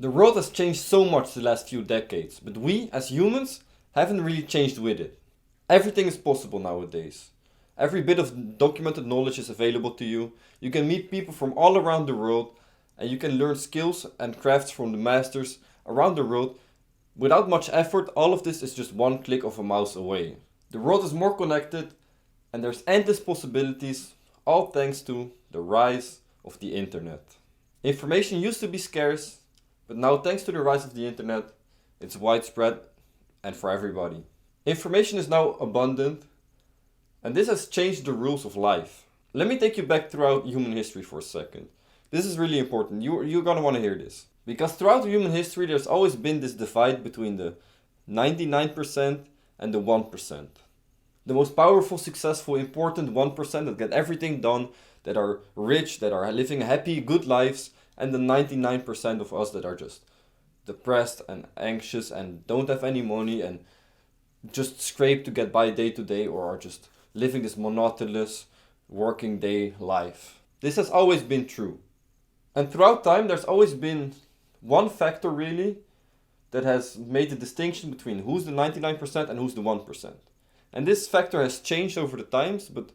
The world has changed so much the last few decades, but we, as humans, haven't really changed with it. Everything is possible nowadays. Every bit of documented knowledge is available to you. You can meet people from all around the world, and you can learn skills and crafts from the masters around the world. Without much effort, all of this is just one click of a mouse away. The world is more connected, and there's endless possibilities, all thanks to the rise of the internet. Information used to be scarce, but now thanks to the rise of the internet, it's widespread and for everybody. Information is now abundant, and this has changed the rules of life. Let me take you back throughout human history for a second. This is really important. You're gonna want to hear this. Because throughout human history, there's always been this divide between the 99% and the 1%. The most powerful, successful, important 1% that get everything done, that are rich, that are living happy, good lives, and the 99% of us that are just depressed and anxious and don't have any money and just scrape to get by day to day, or are just living this monotonous working day life. This has always been true. And throughout time, there's always been one factor really that has made the distinction between who's the 99% and who's the 1%. And this factor has changed over the times, but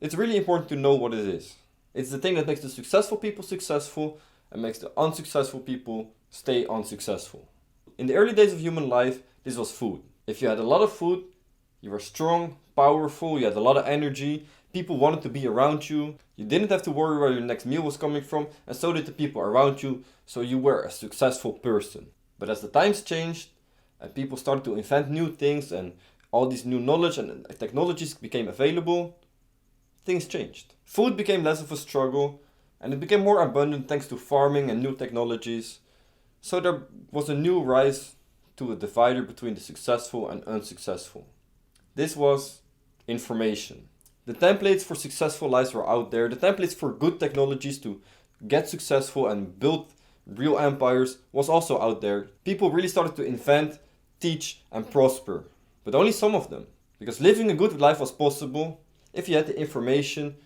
it's really important to know what it is. It's the thing that makes the successful people successful and makes the unsuccessful people stay unsuccessful. In the early days of human life, this was food. If you had a lot of food, you were strong, powerful, you had a lot of energy, people wanted to be around you, you didn't have to worry where your next meal was coming from, and so did the people around you, so you were a successful person. But as the times changed, and people started to invent new things, and all these new knowledge and technologies became available, things changed. Food became less of a struggle, and it became more abundant thanks to farming and new technologies. So there was a new rise to a divider between the successful and unsuccessful. This was information. The templates for successful lives were out there. The templates for good technologies to get successful and build real empires was also out there. People really started to invent, teach, and prosper. But only some of them. Because living a good life was possible if you had the information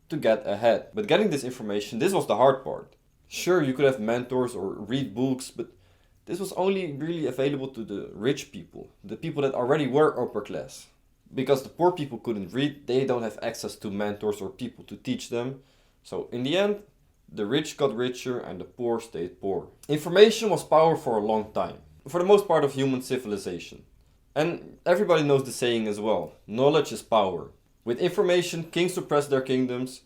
to get ahead. But getting this information, this was the hard part. Sure, you could have mentors or read books, but this was only really available to the rich people, the people that already were upper class. Because the poor people couldn't read, they don't have access to mentors or people to teach them. So in the end, the rich got richer and the poor stayed poor. Information was power for a long time, for the most part of human civilization. And everybody knows the saying as well, knowledge is power. With information, kings oppressed their kingdoms.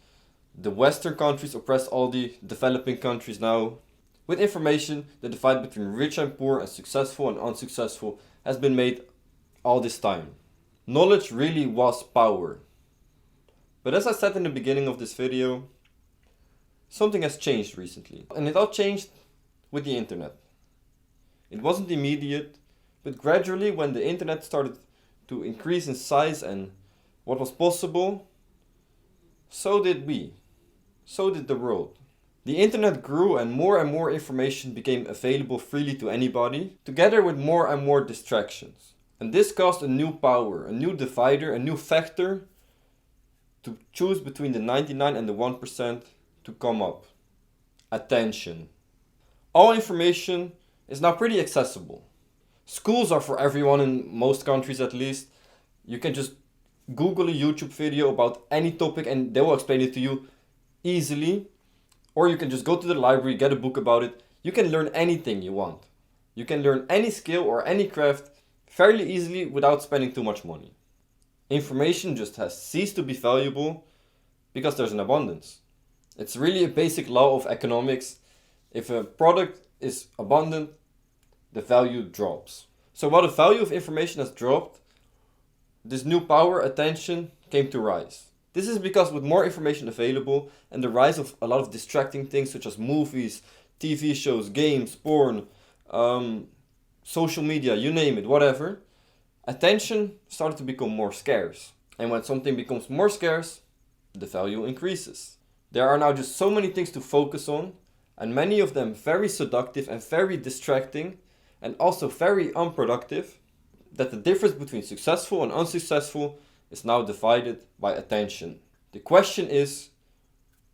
The Western countries oppress all the developing countries now. With information, the divide between rich and poor and successful and unsuccessful has been made all this time. Knowledge really was power. But as I said in the beginning of this video, something has changed recently. And it all changed with the internet. It wasn't immediate, but gradually when the internet started to increase in size and what was possible, so did we. So did the world. The internet grew and more information became available freely to anybody, together with more and more distractions. And this caused a new power, a new divider, a new factor to choose between the 99 and the 1% to come up. Attention. All information is now pretty accessible. Schools are for everyone in most countries at least. You can just Google a YouTube video about any topic and they will explain it to you easily. Or you can just go to the library, get a book about it. You can learn anything you want. You can learn any skill or any craft fairly easily without spending too much money. Information just has ceased to be valuable because there's an abundance. It's really a basic law of economics. If a product is abundant, the value drops. So while the value of information has dropped, this new power, attention, came to rise. This is because with more information available and the rise of a lot of distracting things such as movies, TV shows, games, porn, social media, you name it, whatever, attention started to become more scarce. And when something becomes more scarce, the value increases. There are now just so many things to focus on, and many of them very seductive and very distracting, and also very unproductive, that the difference between successful and unsuccessful is now divided by attention. The question is,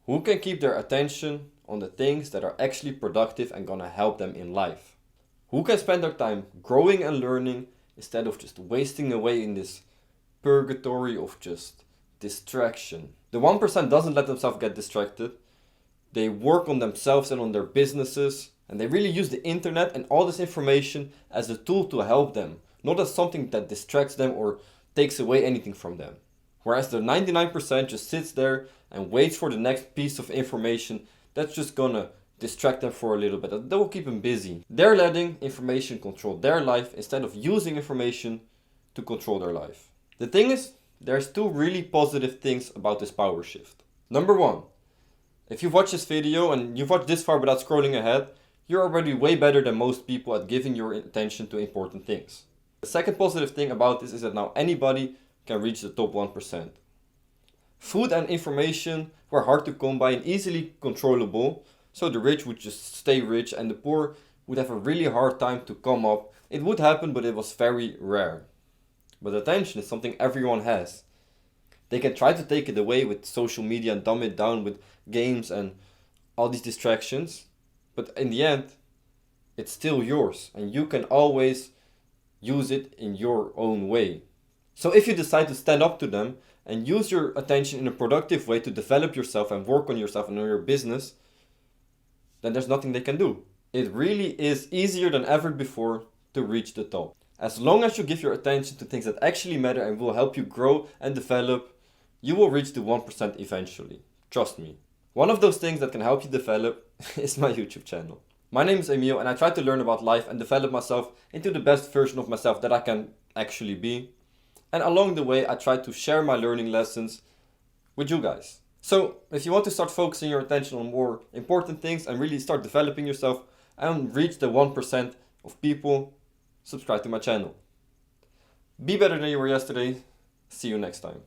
who can keep their attention on the things that are actually productive and gonna help them in life. Who can spend their time growing and learning instead of just wasting away in this purgatory of just distraction. The 1% doesn't let themselves get distracted. They work on themselves and on their businesses, and they really use the internet and all this information as a tool to help them, not as something that distracts them or takes away anything from them. Whereas the 99% just sits there and waits for the next piece of information that's just gonna distract them for a little bit. That will keep them busy. They're letting information control their life instead of using information to control their life. The thing is, there's two really positive things about this power shift. Number one, if you've watched this video and you've watched this far without scrolling ahead, you're already way better than most people at giving your attention to important things. The second positive thing about this is that now anybody can reach the top 1%. Food and information were hard to come by and easily controllable, so the rich would just stay rich and the poor would have a really hard time to come up. It would happen, but it was very rare. But attention is something everyone has. They can try to take it away with social media and dumb it down with games and all these distractions, but in the end, it's still yours and you can always use it in your own way. So if you decide to stand up to them and use your attention in a productive way to develop yourself and work on yourself and on your business, then there's nothing they can do. It really is easier than ever before to reach the top. As long as you give your attention to things that actually matter and will help you grow and develop, you will reach the 1% eventually. Trust me. One of those things that can help you develop is my YouTube channel. My name is Emil and I try to learn about life and develop myself into the best version of myself that I can actually be. And along the way, I try to share my learning lessons with you guys. So if you want to start focusing your attention on more important things and really start developing yourself and reach the 1% of people, subscribe to my channel. Be better than you were yesterday. See you next time.